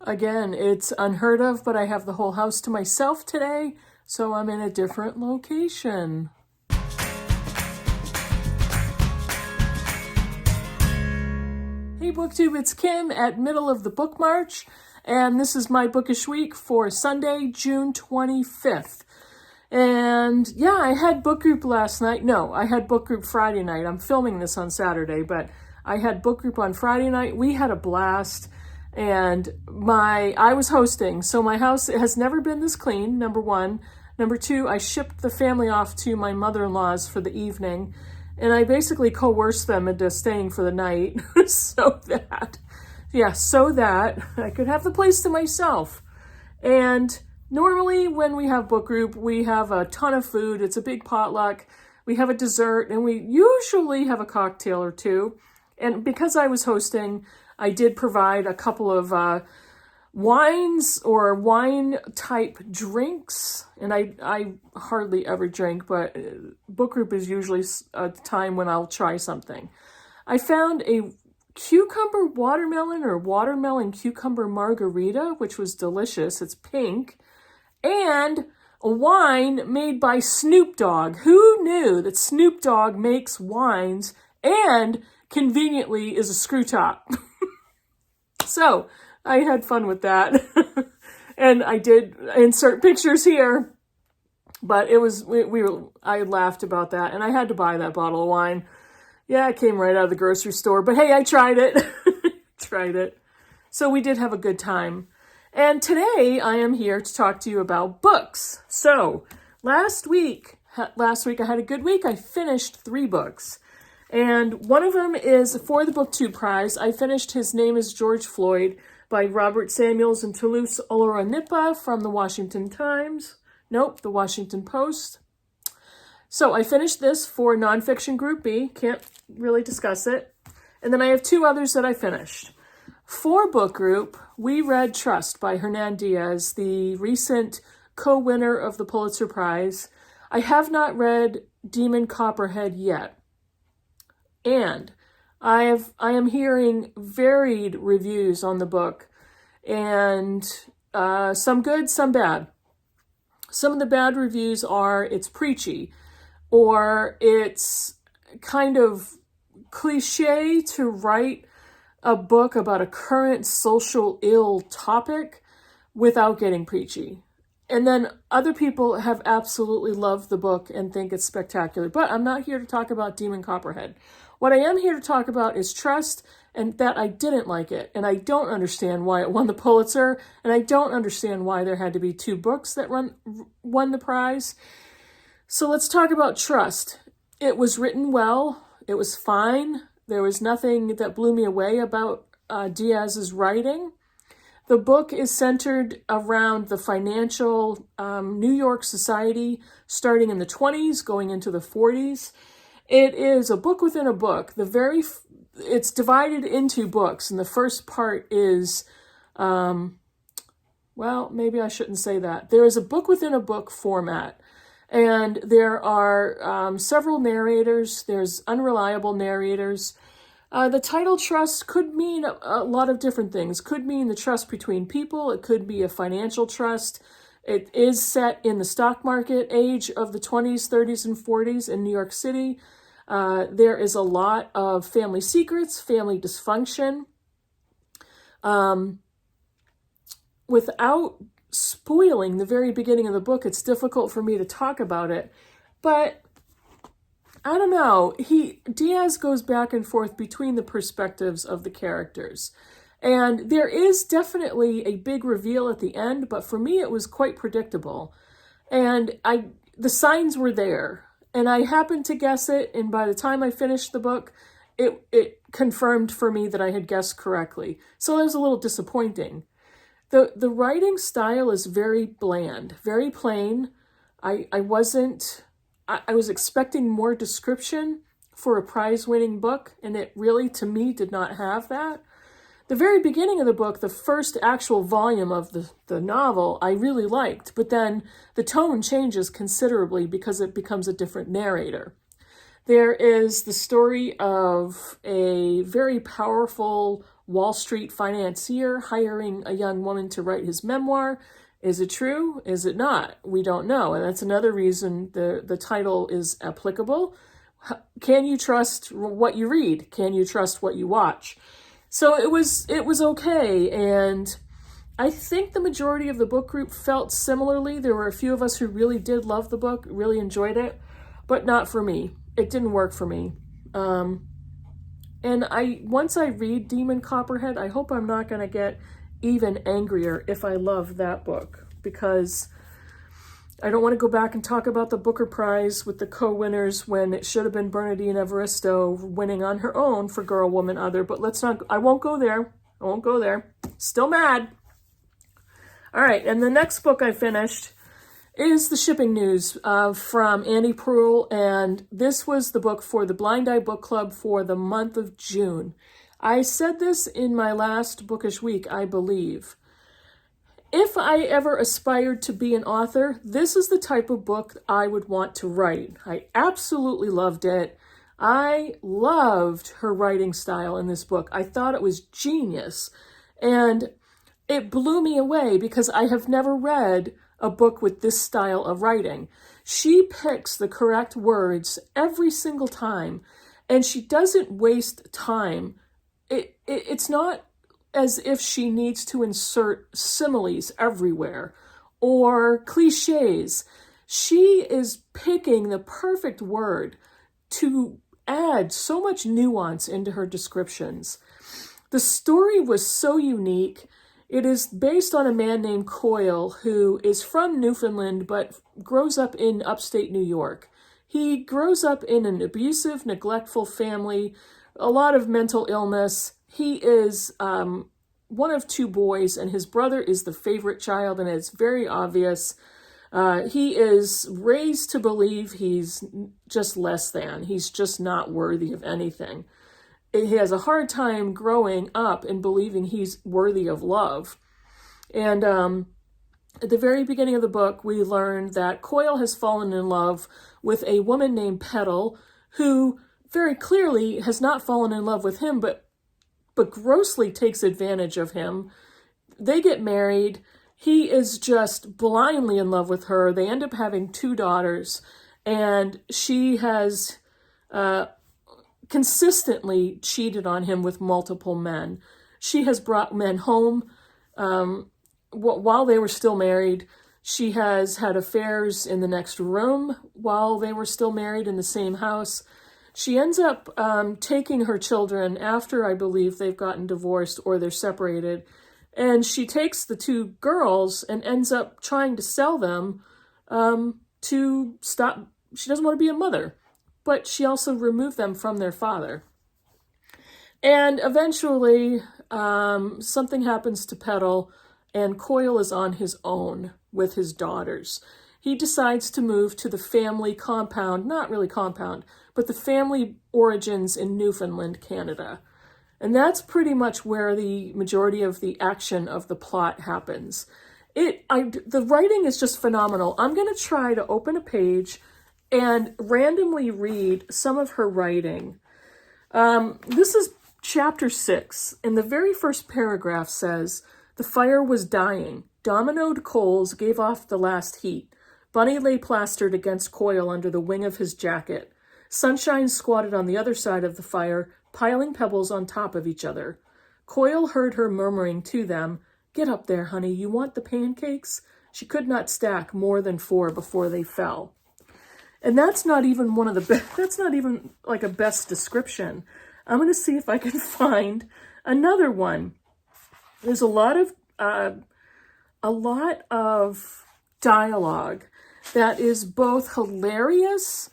Again, it's unheard of, but I have the whole house to myself today, so I'm in a different location. Hey BookTube, it's Kim at Middle of the Book March, and this is my Bookish week for Sunday, June 25th. And yeah, I had book group last night. No, I had book group Friday night. I'm filming this on Saturday, but I had book group on Friday night. We had a blast, and I was hosting, so my house has never been this clean, number one. Number two, I shipped the family off to my mother-in-law's for the evening, and I basically coerced them into staying for the night so that I could have the place to myself. And normally when we have book group, we have a ton of food. It's a big potluck. We have a dessert, and we usually have a cocktail or two. And because I was hosting, I did provide a couple of wines or wine type drinks, and I hardly ever drink, but book group is usually a time when I'll try something. I found a cucumber watermelon or watermelon cucumber margarita, which was delicious. It's pink, and a wine made by Snoop Dogg. Who knew that Snoop Dogg makes wines and conveniently is a screw top? So I had fun with that. And I did insert pictures here, but it was, I laughed about that, and I had to buy that bottle of wine. Yeah, it came right out of the grocery store, but hey, I tried it. Tried it. So we did have a good time. And today I am here to talk to you about books. So last week I had a good week. I finished 3 books. And one of them is for the BookTube Prize. I finished His Name is George Floyd by Robert Samuels and Toulouse Olorunnipa from the Washington Post. So I finished this for nonfiction group B. Can't really discuss it. And then I have 2 others that I finished. For book group, we read Trust by Hernan Diaz, the recent co-winner of the Pulitzer Prize. I have not read Demon Copperhead yet. And I am hearing varied reviews on the book, and some good, some bad. Some of the bad reviews are it's preachy, or it's kind of cliche to write a book about a current social ill topic without getting preachy. And then other people have absolutely loved the book and think it's spectacular. But I'm not here to talk about Demon Copperhead. What I am here to talk about is Trust, and that I didn't like it. And I don't understand why it won the Pulitzer. And I don't understand why there had to be 2 books that won the prize. So let's talk about Trust. It was written well. It was fine. There was nothing that blew me away about Diaz's writing. The book is centered around the financial New York society starting in the 20s, going into the 40s. It is a book within a book. It's divided into books, and the first part is, well, maybe I shouldn't say that. There is a book within a book format, and there are several narrators. There's unreliable narrators. The title Trust could mean a lot of different things. Could mean the trust between people. It could be a financial trust. It is set in the stock market age of the 20s, 30s, and 40s in New York City. There is a lot of family secrets, family dysfunction. Without spoiling the very beginning of the book, it's difficult for me to talk about it. But I don't know. Diaz goes back and forth between the perspectives of the characters. And there is definitely a big reveal at the end, but for me it was quite predictable. And the signs were there, and I happened to guess it, and by the time I finished the book, it confirmed for me that I had guessed correctly. So it was a little disappointing. The writing style is very bland, very plain. I was expecting more description for a prize-winning book, and it really, to me, did not have that. The very beginning of the book, the first actual volume of the novel, I really liked, but then the tone changes considerably because it becomes a different narrator. There is the story of a very powerful Wall Street financier hiring a young woman to write his memoir. Is it true? Is it not? We don't know. And that's another reason the title is applicable. Can you trust what you read? Can you trust what you watch? So it was okay. And I think the majority of the book group felt similarly. There were a few of us who really did love the book, really enjoyed it, but not for me. It didn't work for me. And once I read Demon Copperhead, I hope I'm not going to get even angrier if I love that book, because I don't want to go back and talk about the Booker Prize with the co-winners when it should have been Bernardine Evaristo winning on her own for Girl, Woman, Other. But I won't go there. I won't go there. Still mad. All right, and the next book I finished is The Shipping News from Annie Proulx, and this was the book for the Blind Eye Book Club for the month of June. I said this in my last Bookish week, I believe. If I ever aspired to be an author, this is the type of book I would want to write. I absolutely loved it. I loved her writing style in this book. I thought it was genius, and it blew me away because I have never read a book with this style of writing. She picks the correct words every single time, and she doesn't waste time. It's not as if she needs to insert similes everywhere or cliches. She is picking the perfect word to add so much nuance into her descriptions. The story was so unique. It is based on a man named Coyle who is from Newfoundland but grows up in upstate New York. He grows up in an abusive, neglectful family, a lot of mental illness. He is one of two boys, and his brother is the favorite child, and it's very obvious. He is raised to believe he's just less than. He's just not worthy of anything. He has a hard time growing up and believing he's worthy of love. And at the very beginning of the book, we learn that Coyle has fallen in love with a woman named Petal, who very clearly has not fallen in love with him, but grossly takes advantage of him. They get married. He is just blindly in love with her. They end up having 2 daughters, and she has consistently cheated on him with multiple men. She has brought men home while they were still married. She has had affairs in the next room while they were still married in the same house. She ends up taking her children after, I believe, they've gotten divorced or they're separated. And she takes the 2 girls and ends up trying to sell them to stop. She doesn't want to be a mother, but she also removed them from their father. And eventually something happens to Petal, and Coyle is on his own with his daughters. He decides to move to the family compound, not really compound, but the family origins in Newfoundland, Canada. And that's pretty much where the majority of the action of the plot happens. The writing is just phenomenal. I'm going to try to open a page and randomly read some of her writing. This is chapter 6, and the very first paragraph says, "The fire was dying. Dominoed coals gave off the last heat. Bunny lay plastered against Coyle under the wing of his jacket. Sunshine squatted on the other side of the fire, piling pebbles on top of each other. Coyle heard her murmuring to them, 'Get up there, honey, you want the pancakes?' She could not stack more than 4 before they fell." And that's not even one of the best, that's not even like a best description. I'm going to see if I can find another one. There's a lot of dialogue that is both hilarious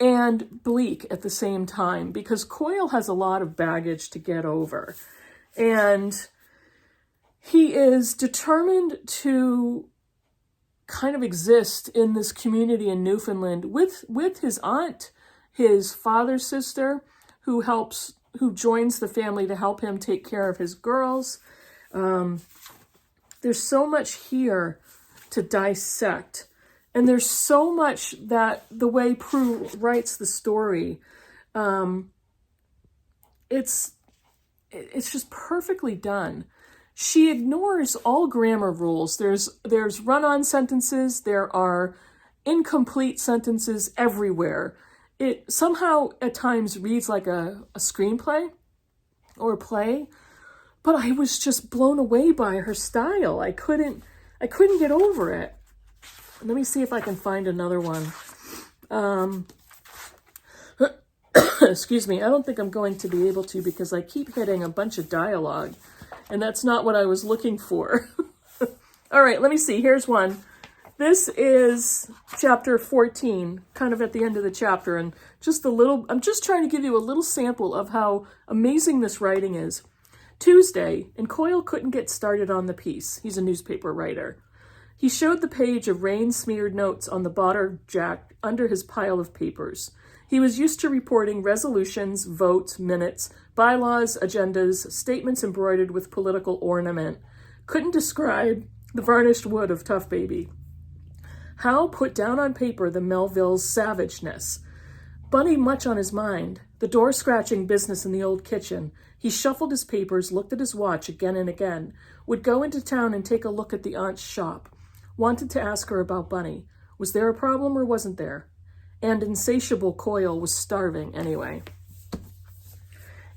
and bleak at the same time, because Coyle has a lot of baggage to get over. And he is determined to kind of exist in this community in Newfoundland with his aunt, his father's sister, who joins the family to help him take care of his girls. There's so much here to dissect. And there's so much that the way Proulx writes the story, it's it's just perfectly done. She ignores all grammar rules. There's run-on sentences. There are incomplete sentences everywhere. It somehow at times reads like a screenplay or a play, but I was just blown away by her style. I couldn't get over it. Let me see if I can find another one. Excuse me, I don't think I'm going to be able to because I keep hitting a bunch of dialogue, and that's not what I was looking for. All right, let me see. Here's one. This is chapter 14, kind of at the end of the chapter, and I'm just trying to give you a little sample of how amazing this writing is. Tuesday, and Coyle couldn't get started on the piece. He's a newspaper writer. He showed the page of rain-smeared notes on the bottom jack under his pile of papers. He was used to reporting resolutions, votes, minutes, bylaws, agendas, statements embroidered with political ornament. Couldn't describe the varnished wood of Tough Baby. Hal put down on paper the Melville's savageness. Bunny much on his mind, the door-scratching business in the old kitchen. He shuffled his papers, looked at his watch again and again, would go into town and take a look at the aunt's shop. Wanted to ask her about Bunny. Was there a problem or wasn't there? And insatiable Coyle was starving anyway.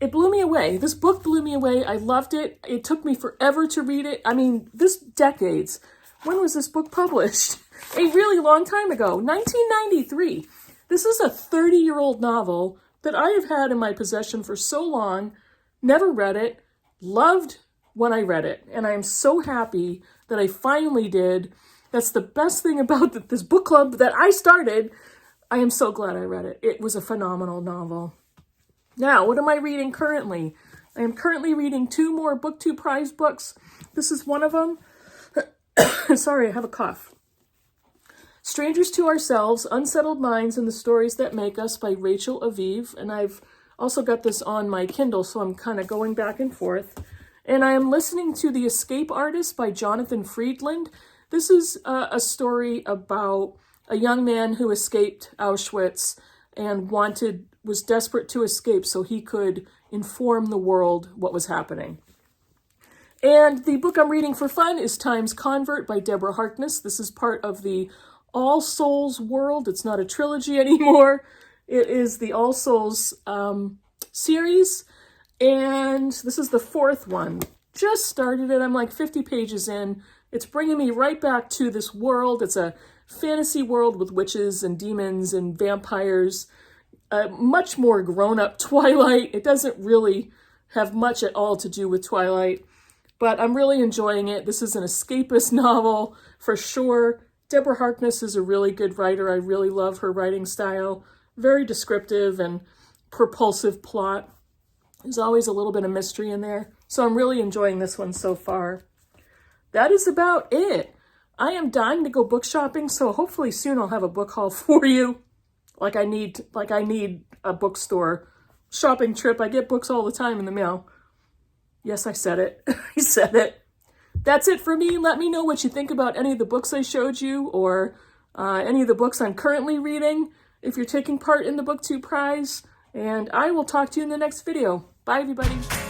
It blew me away. This book blew me away. I loved it. It took me forever to read it. I mean, decades. When was this book published? A really long time ago, 1993. This is a 30-year-old novel that I have had in my possession for so long, never read it, loved when I read it, and I am so happy that I finally did. That's the best thing about this book club that I started. I am so glad I read it. It was a phenomenal novel. Now, what am I reading currently? I am currently reading 2 more BookTube prize books. This is one of them. Sorry, I have a cough. Strangers to Ourselves, Unsettled Minds and the Stories That Make Us by Rachel Aviv. And I've also got this on my Kindle, so I'm kind of going back and forth. And I am listening to The Escape Artist by Jonathan Friedland. This is a story about a young man who escaped Auschwitz and was desperate to escape so he could inform the world what was happening. And the book I'm reading for fun is Time's Convert by Deborah Harkness. This is part of the All Souls world. It's not a trilogy anymore. It is the All Souls series. And this is the 4th one. Just started it. I'm like 50 pages in. It's bringing me right back to this world. It's a fantasy world with witches and demons and vampires. Much more grown-up Twilight. It doesn't really have much at all to do with Twilight. But I'm really enjoying it. This is an escapist novel for sure. Deborah Harkness is a really good writer. I really love her writing style. Very descriptive and propulsive plot. There's always a little bit of mystery in there. So I'm really enjoying this one so far. That is about it. I am dying to go book shopping, so hopefully soon I'll have a book haul for you. Like I need a bookstore shopping trip. I get books all the time in the mail. Yes, I said it. I said it. That's it for me. Let me know what you think about any of the books I showed you or any of the books I'm currently reading if you're taking part in the BookTube prize. And I will talk to you in the next video. Bye, everybody.